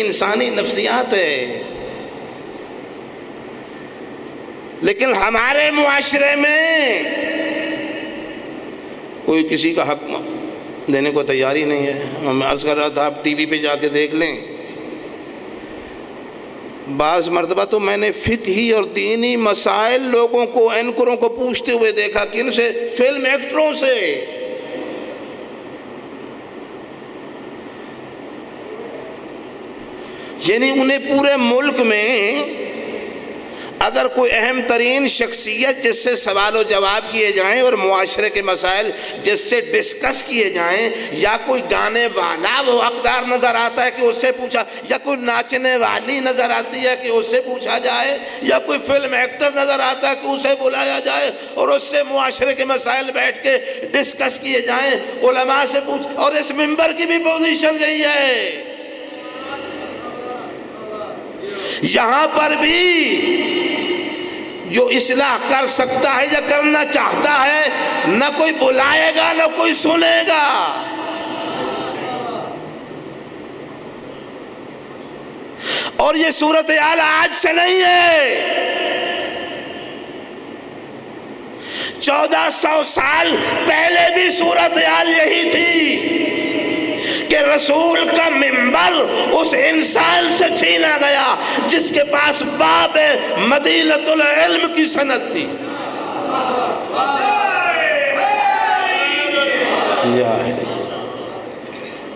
یہ انسانی نفسیات ہے. لیکن ہمارے معاشرے میں کوئی کسی کا حق دینے کو تیاری نہیں ہے. میں عرض کر رہا تھا آپ ٹی وی پہ جا کے دیکھ لیں، بعض مرتبہ تو میں نے فقہی اور دینی مسائل لوگوں کو، اینکروں کو پوچھتے ہوئے دیکھا. کن سے؟ فلم ایکٹروں سے. یعنی انہیں پورے ملک میں اگر کوئی اہم ترین شخصیت جس سے سوال و جواب کیے جائیں اور معاشرے کے مسائل جس سے ڈسکس کیے جائیں، یا کوئی گانے والا وہ حقدار نظر آتا ہے کہ اس سے پوچھا، یا کوئی ناچنے والی نظر آتی ہے کہ اس سے پوچھا جائے، یا کوئی فلم ایکٹر نظر آتا ہے کہ اسے بلایا جائے اور اس سے معاشرے کے مسائل بیٹھ کے ڈسکس کیے جائیں، علماء سے پوچھ. اور اس ممبر کی بھی پوزیشن یہی ہے. یہاں پر بھی جو اصلاح کر سکتا ہے یا کرنا چاہتا ہے، نہ کوئی بلائے گا نہ کوئی سنے گا. اور یہ صورتحال آج سے نہیں ہے، 1400 سال پہلے بھی صورتحال یہی تھی کہ رسول کا منبر اس انسان سے چھینا گیا جس کے پاس باب مدینۃ العلم کی سند تھی.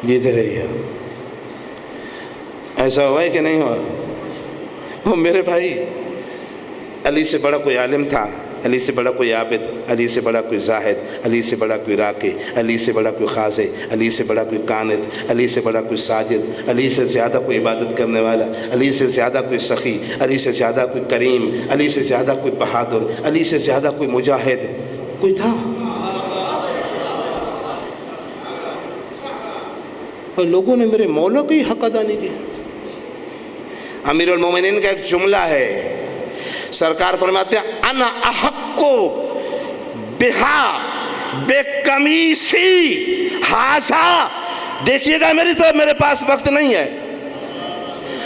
جیتے رہیے. ایسا ہوا ہے کہ نہیں ہوا؟ وہ میرے بھائی، علی سے بڑا کوئی عالم تھا، علی سے بڑا کوئی عابد، علی سے بڑا کوئی زاہد، علی سے بڑا کوئی راکع، علی سے بڑا کوئی خاضع، علی سے بڑا کوئی قانت، علی سے بڑا کوئی ساجد، علی سے زیادہ کوئی عبادت کرنے والا، علی سے زیادہ کوئی سخی، علی سے زیادہ کوئی کریم، علی سے زیادہ کوئی بہادر، علی سے زیادہ کوئی مجاہد کوئی تھا؟ اور لوگوں نے میرے مولا کا ہی حق ادا نہیں کیا. امیر المومنین کا ایک جملہ ہے، سرکار فرماتے ہیں انا احق بہا بے قمیصی ہذا. دیکھیے گا میری طرف، میرے پاس وقت نہیں ہے.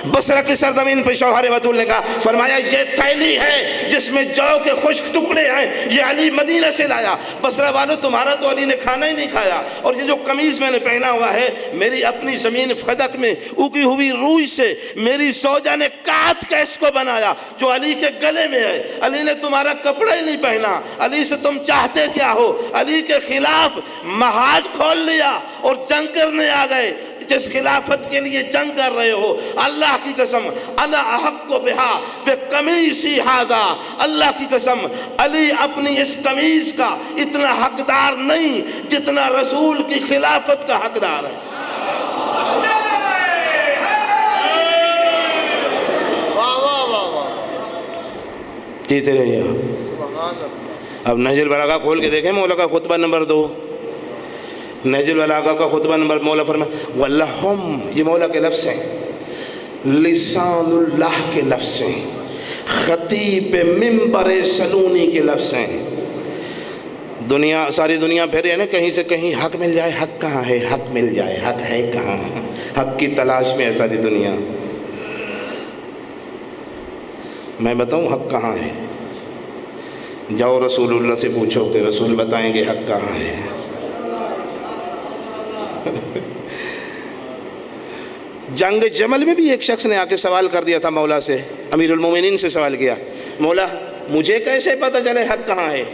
بصرہ کی سرزمین پہ شوہر بطول نے کہا، فرمایا یہ تھیلی ہے جس میں جو کے خشک ٹکڑے ہیں، یہ علی مدینہ سے لایا. بصرہ والو تمہارا تو علی نے کھانا ہی نہیں کھایا. اور یہ جو قمیض میں نے پہنا ہوا ہے، میری اپنی زمین فدق میں اگی ہوئی روئی سے میری سوجا نے کاٹ کے اس کو بنایا جو علی کے گلے میں ہے. علی نے تمہارا کپڑا ہی نہیں پہنا. علی سے تم چاہتے کیا ہو؟ علی کے خلاف محاذ کھول لیا اور جنگ کرنے آ گئے. جس خلافت کے لیے جنگ کر رہے ہو، اللہ کی قسم انا احق بہا بے قمیصی ھذا، اللہ کی قسم علی اپنی اس قمیض کا اتنا حقدار نہیں جتنا رسول کی خلافت کا حقدار ہے. جیتے رہیے. اب نہج البلاغہ کھول کے دیکھیں مولا کا خطبہ نمبر 2. نہج البلاغہ کا خطبہ نمبر، مولا فرمائے وَلَهُمْ، یہ مولا کے لفظ ہیں، لسان اللہ کے لفظ ہیں، خطیب منبر سلونی کے لفظ ہیں. دنیا، ساری دنیا پھیرے ہیں نا، کہیں سے کہیں حق مل جائے. حق کہاں ہے؟ حق مل جائے. حق ہے کہاں؟ حق کی تلاش میں ہے ساری دنیا. میں بتاؤں حق کہاں ہے؟ جاؤ رسول اللہ سے پوچھو کہ رسول بتائیں گے حق کہاں ہے. جنگ جمل میں بھی ایک شخص نے آ کے سوال کر دیا تھا مولا سے، امیر المومنین سے سوال کیا، مولا مجھے کیسے پتہ چلے حق کہاں ہے؟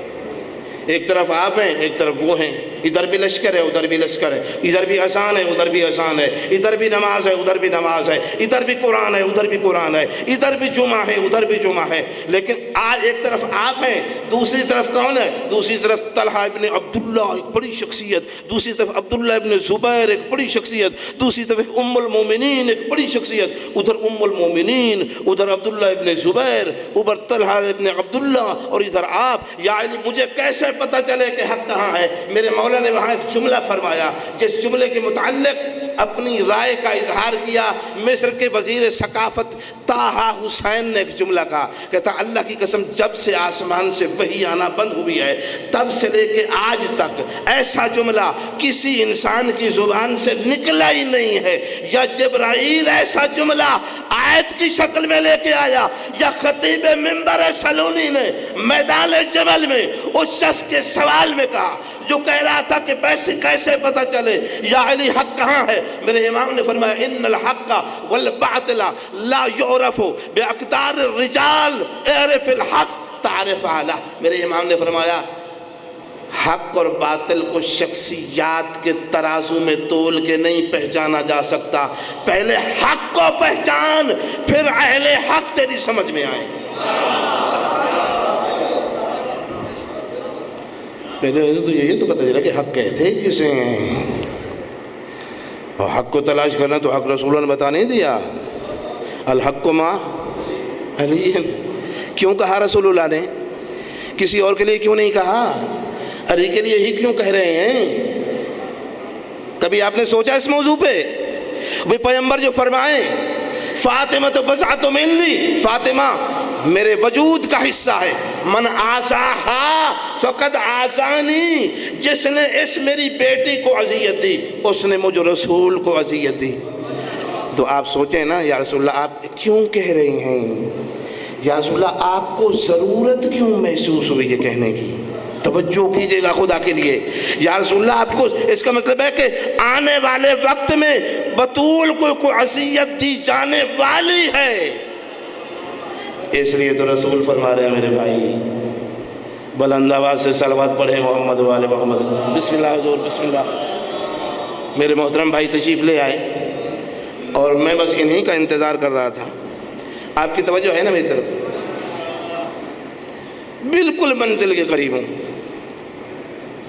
ایک طرف آپ ہیں، ایک طرف وہ ہیں، ادھر بھی لشکر ہے ادھر بھی لشکر ہے، ادھر بھی اذان ہے ادھر بھی اذان ہے، ادھر بھی نماز ہے ادھر بھی نماز ہے، ادھر بھی قرآن ہے ادھر بھی قرآن ہے، ادھر بھی جمعہ ہے ادھر بھی جمعہ ہے. لیکن آج ایک طرف آپ ہیں، دوسری طرف کون ہے؟ دوسری طرف طلحہ ابن عبداللہ ایک بڑی شخصیت، دوسری طرف عبداللہ ابن زبیر ایک بڑی شخصیت، دوسری طرف ام المومنین ایک بڑی شخصیت. ادھر ام المومنین، ادھر عبداللہ ابن زبیر، ادھر طلحہ ابن عبداللہ اور ادھر آپ. یا علی مجھے کیسے پتہ چلے کہ حق کہاں ہے؟ میرے مولا مولا نے وہاں ایک جملہ فرمایا جس جملے کے متعلق اپنی رائے کا اظہار کیا مصر کے وزیر ثقافت طٰہٰ حسین نے ایک جملہ کہا، کہتا اللہ کی قسم جب سے آسمان سے وحی آنا بند ہوئی ہے تب سے لے کے آج تک ایسا جملہ کسی انسان کی زبان سے نکلا ہی نہیں ہے، یا جبرائیل ایسا جملہ آیت کی شکل میں لے کے آیا، یا خطیب منبر سلونی نے میدان جبل میں اس شخص کے سوال میں کہا جو کہہ رہا تھا کہ پیسے کیسے پتہ چلے یا علی حق کہاں ہے، میرے امام نے فرمایا ان الحق والباطل لا یعرف باقدار الرجال اعرف الحق تعرف اعلیٰ۔ میرے امام نے فرمایا حق اور باطل کو شخصیات کے ترازو میں تول کے نہیں پہچانا جا سکتا، پہلے حق کو پہچان پھر اہل حق تیری سمجھ میں آئیں گے۔ پہلے تو یہ تو پتہ چلا کہ حق کہتے کسے ہیں، اور حق کو تلاش کرنا تو حق رسول اللہ نے بتا نہیں دیا، الحق مع علی۔ کیوں کہا رسول اللہ نے؟ کسی اور کے لیے کیوں نہیں کہا؟ علی کے لیے ہی کیوں کہہ رہے ہیں؟ کبھی آپ نے سوچا اس موضوع پہ؟ بھئی پیغمبر جو فرمائیں فاطمہ تو بضعۃ منی، فاطمہ میرے وجود کا حصہ ہے، من آساہا فقد آسانی، جس نے اس میری بیٹی کو اذیت دی اس نے مجھ رسول کو اذیت دی۔ تو آپ سوچیں نا یا رسول اللہ آپ کیوں کہہ رہے ہیں؟ یا رسول اللہ آپ کو ضرورت کیوں محسوس ہوئی یہ کہنے کی؟ توجہ کیجئے گا خدا کے لیے۔ یا رسول اللہ آپ کو اس کا مطلب ہے کہ آنے والے وقت میں بطول کو اذیت دی جانے والی ہے، اس لیے تو رسول فرما رہے ہیں میرے بھائی بلند آواز سے صلوات پڑھیں محمد والے محمد۔ بسم اللہ حضور بسم اللہ۔ میرے محترم بھائی تشریف لے آئے اور میں بس انہی کا انتظار کر رہا تھا۔ آپ کی توجہ ہے نا میری طرف؟ بالکل منزل کے قریب ہوں،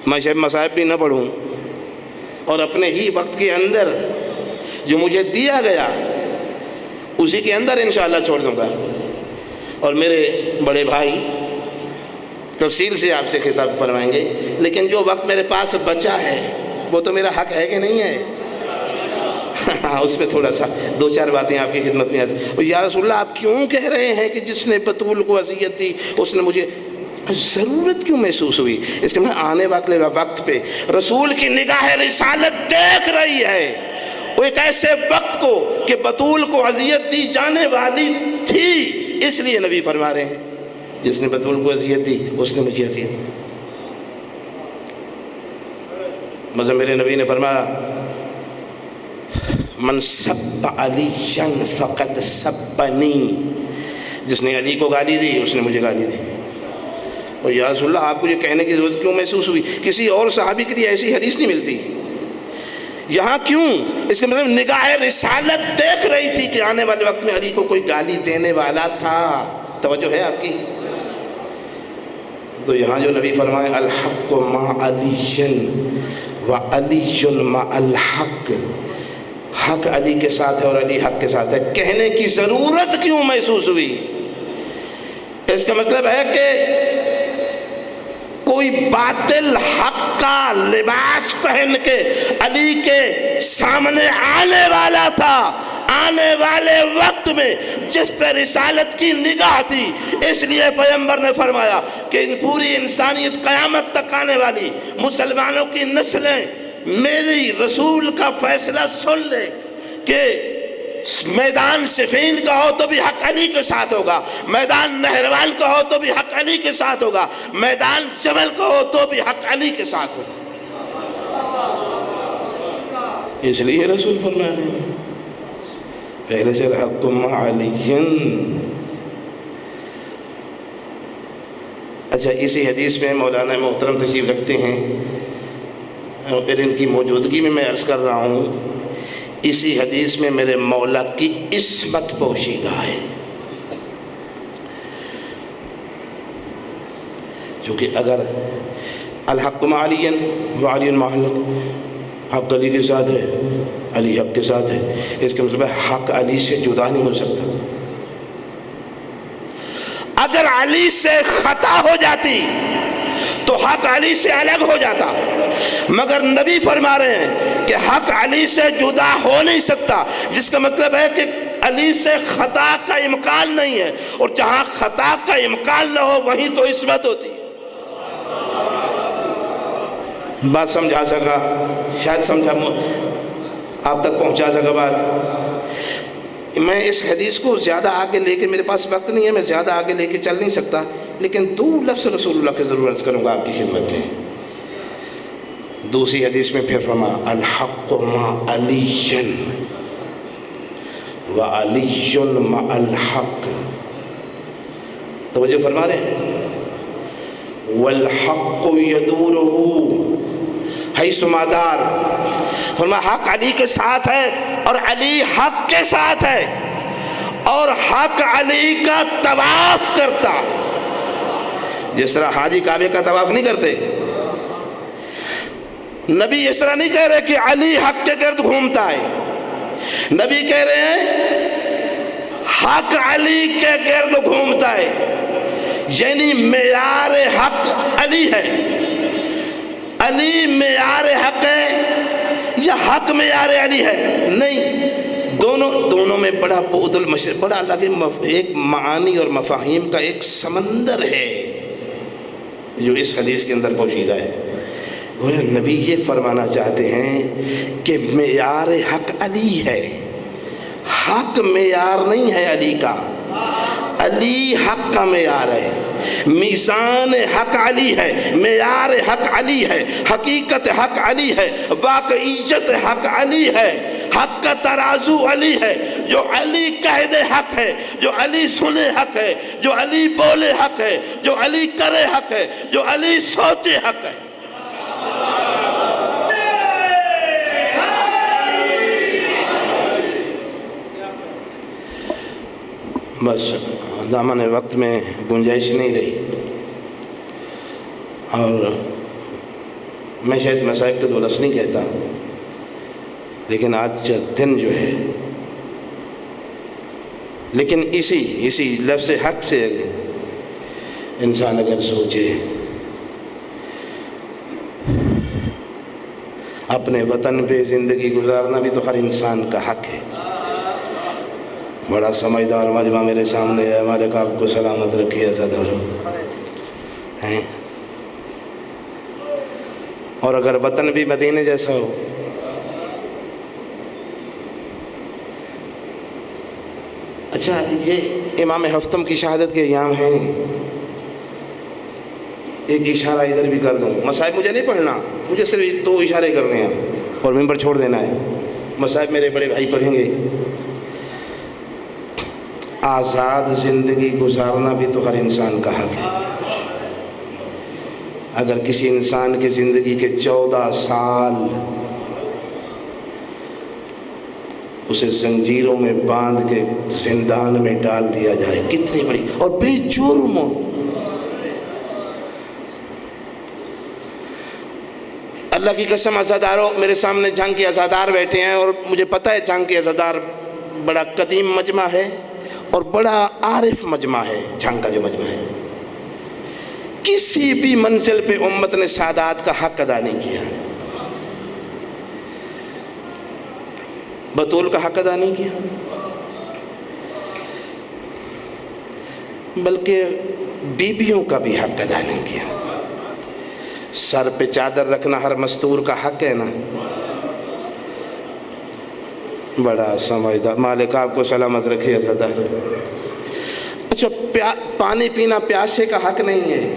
میں شاید مصائب بھی نہ پڑھوں، اور اپنے ہی وقت کے اندر جو مجھے دیا گیا اسی کے اندر انشاءاللہ چھوڑ دوں گا، اور میرے بڑے بھائی تفصیل سے آپ سے خطاب فرمائیں گے، لیکن جو وقت میرے پاس بچا ہے وہ تو میرا حق ہے کہ نہیں ہے؟ اس پہ تھوڑا سا دو چار باتیں آپ کی خدمت میں آتی۔ یا رسول اللہ آپ کیوں کہہ رہے ہیں کہ جس نے بطول کو اذیت دی اس نے مجھے ضرورت کیوں محسوس ہوئی؟ اس کے مطلب آنے والے وقت پہ رسول کی نگاہ رسالت دیکھ رہی ہے وہ ایک ایسے وقت کو کہ بطول کو اذیت دی جانے والی تھی، اس لیے نبی فرما رہے ہیں جس نے بطول کو اذیت دی اس نے مجھے اذیت دی۔ مثلا میرے نبی نے فرمایا من سب علی فقد سبنی، جس نے علی کو گالی دی اس نے مجھے گالی دی۔ اور یا رسول اللہ آپ کو یہ کہنے کی ضرورت کیوں محسوس ہوئی؟ کسی اور صحابی کے لیے ایسی حدیث نہیں ملتی، یہاں کیوں؟ اس کے مطلب نگاہ رسالت دیکھ رہی تھی کہ آنے والے وقت میں علی کو کوئی گالی دینے والا تھا۔ توجہ ہے آپ کی؟ تو یہاں جو نبی فرمائے الحق مع علی وعلی مع الحق، حق علی کے ساتھ ہے اور علی حق کے ساتھ ہے، کہنے کی ضرورت کیوں محسوس ہوئی؟ اس کا مطلب ہے کہ کوئی باطل حق کا لباس پہن کے علی کے سامنے آنے والا تھا، آنے والے وقت میں جس پہ رسالت کی نگاہ تھی، اس لیے پیغمبر نے فرمایا کہ ان پوری انسانیت قیامت تک آنے والی مسلمانوں کی نسلیں میری رسول کا فیصلہ سن لیں کہ میدان صفین کا ہو تو بھی حق علی کے ساتھ ہوگا، میدان نہروان کا ہو تو بھی حق علی کے ساتھ ہوگا، میدان جبل کا ہو تو بھی حق علی کے ساتھ ہوگا۔ اس لیے رسول فرما رہے ہیں پہلے سے الحق مع علی۔ اچھا اسی حدیث میں مولانا محترم تشریف رکھتے ہیں اور ان کی موجودگی میں عرض کر رہا ہوں، اسی حدیث میں میرے مولا کی عصمت پوشیدہ ہے، کیونکہ اگر الحق مع علی وعلی مع الحق، حق علی کے ساتھ ہے علی حق کے ساتھ ہے، اس کا مطلب ہے حق علی سے جدا نہیں ہو سکتا۔ اگر علی سے خطا ہو جاتی تو حق علی سے الگ ہو جاتا، مگر نبی فرما رہے ہیں کہ حق علی سے جدا ہو نہیں سکتا، جس کا مطلب ہے کہ علی سے خطا کا امکان نہیں ہے، اور جہاں خطا کا امکان نہ ہو وہیں تو عصمت ہوتی ہے۔ بات سمجھا سکا؟ شاید سمجھا، آپ تک پہنچا سکا بات؟ میں اس حدیث کو زیادہ آگے لے کے، میرے پاس وقت نہیں ہے، میں زیادہ آگے لے کے چل نہیں سکتا، لیکن دو لفظ رسول اللہ کے ضرور عرض کروں گا آپ کی خدمت میں۔ دوسری حدیث میں پھر فرما الحق مع علی وعلی مع الحق، توجہ فرما رہے ہیں، والحق یدورہ حیث ما دار، فرما حق علی کے ساتھ ہے اور علی حق کے ساتھ ہے، اور حق علی کا طواف کرتا، جس طرح حاجی کعبے کا طواف نہیں کرتے، نبی اس طرح نہیں کہہ رہے کہ علی حق کے گرد گھومتا ہے، نبی کہہ رہے ہیں حق علی کے گرد گھومتا ہے، یعنی معیار حق علی ہے، علی معیار حق ہے یا حق معیار علی ہے؟ نہیں، دونوں میں بڑا بعد المشرق، بڑا اللہ کے ایک معانی اور مفاہیم کا ایک سمندر ہے جو اس حدیث کے اندر پوشیدہ ہے۔ گویا نبی یہ فرمانا چاہتے ہیں کہ معیار حق علی ہے، حق معیار نہیں ہے علی کا، علی حق کا معیار ہے، میزان حق علی ہے، معیار حق علی ہے، حقیقت حق علی ہے، واقعیت حق علی ہے، حق کا ترازو علی ہے، جو علی کہہ دے حق ہے، جو علی سنے حق ہے، جو علی بولے حق ہے، جو علی کرے حق ہے، جو علی سوچے حق ہے۔ بس دامن وقت میں گنجائش نہیں رہی، اور میں شاید مصائب کے دولت نہیں کہتا، لیکن آج دن جو ہے، لیکن اسی لفظ حق سے انسان اگر سوچے، اپنے وطن پہ زندگی گزارنا بھی تو ہر انسان کا حق ہے۔ بڑا سمجھدار مجمع میرے سامنے ہے، ہمارے کعب کو سلامت رکھیے صدر ہیں، اور اگر وطن بھی مدینے جیسا ہو، اچھا یہ امام ہفتم کی شہادت کے ایام ہیں، ایک اشارہ ادھر بھی کر دوں، مصائب مجھے نہیں پڑھنا، مجھے صرف 2 اشارے کرنے ہیں اور ممبر چھوڑ دینا ہے، مصائب میرے بڑے بھائی پڑھیں گے۔ آزاد زندگی گزارنا بھی تو ہر انسان کا حق ہے۔ اگر کسی انسان کی زندگی کے 14 سال اسے زنجیروں میں باندھ کے زندان میں ڈال دیا جائے، کتنی بڑی اور بے جرم، اللہ کی قسم عزاداروں، میرے سامنے جنگ کے عزادار بیٹھے ہیں، اور مجھے پتہ ہے جنگ کے عزادار بڑا قدیم مجمع ہے اور بڑا عارف مجمع ہے، جنگ کا جو مجمع ہے، کسی بھی منزل پہ امت نے سادات کا حق ادا نہیں کیا، بطول کا حق ادا نہیں کیا، بلکہ بیویوں کا بھی حق ادا نہیں کیا۔ سر پہ چادر رکھنا ہر مستور کا حق ہے نا، بڑا سمجھدار، مالک آپ کو سلامت رکھے عزادار۔ اچھا پانی پینا پیاسے کا حق نہیں ہے؟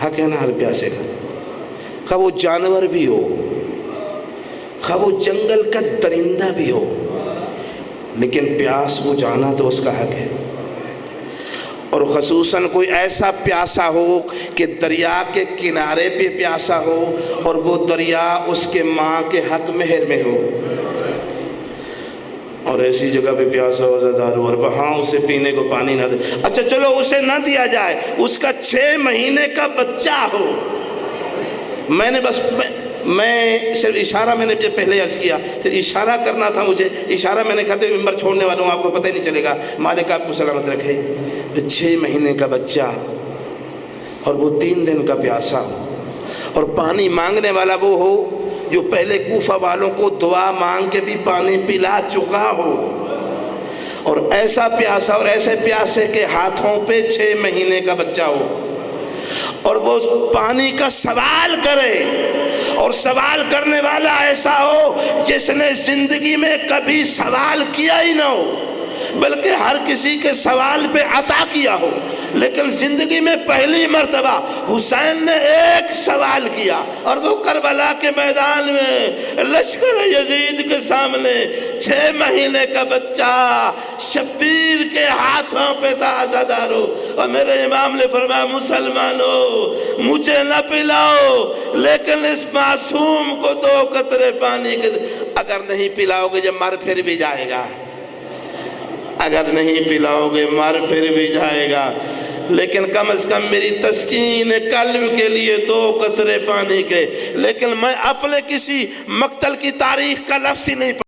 حق ہے نا ہر پیاسے کا، خواہ وہ جانور بھی ہو، خواہ وہ جنگل کا درندہ بھی ہو، لیکن پیاس وہ جانا تو اس کا حق ہے، اور خصوصاً کوئی ایسا پیاسا ہو کہ دریا کے کنارے پہ پیاسا ہو اور وہ دریا اس کے ماں کے حق مہر میں ہو، اور ایسی جگہ پہ پیاسا ہو زدار اور وہاں اسے پینے کو پانی نہ دے، اچھا چلو اسے نہ دیا جائے، اس کا 6 مہینے کا بچہ ہو، میں صرف اشارہ میں نے پہلے عرض کیا، صرف اشارہ کرنا تھا مجھے، اشارہ میں نے کہتے ممبر چھوڑنے والوں آپ کو پتہ ہی نہیں چلے گا، مالک آپ کو سلامت رکھے، 6 مہینے کا بچہ اور وہ 3 دن کا پیاسا ہو، اور پانی مانگنے والا وہ ہو جو پہلے کوفہ والوں کو دعا مانگ کے بھی پانی پلا چکا ہو، اور ایسا پیاسا اور ایسے پیاسے کے ہاتھوں پہ 6 مہینے کا بچہ ہو، اور وہ پانی کا سوال کرے، اور سوال کرنے والا ایسا ہو جس نے زندگی میں کبھی سوال کیا ہی نہ ہو، بلکہ ہر کسی کے سوال پہ عطا کیا ہو، لیکن زندگی میں پہلی مرتبہ حسین نے ایک سوال کیا، اور وہ کربلا کے میدان میں لشکر یزید کے سامنے 6 مہینے کا بچہ شبیر کے ہاتھوں پہ تھا عزادارو، اور میرے امام نے فرمایا مسلمانوں مجھے نہ پلاؤ لیکن اس معصوم کو 2 قطرے پانی کے، اگر نہیں پلاؤ گے جب مر پھر بھی جائے گا، اگر نہیں پلاؤ گے مر پھر بھی جائے گا، لیکن کم از کم میری تسکین قلب کے لیے 2 قطرے پانی کے، لیکن میں اپنے کسی مقتل کی تاریخ کا لفظ ہی نہیں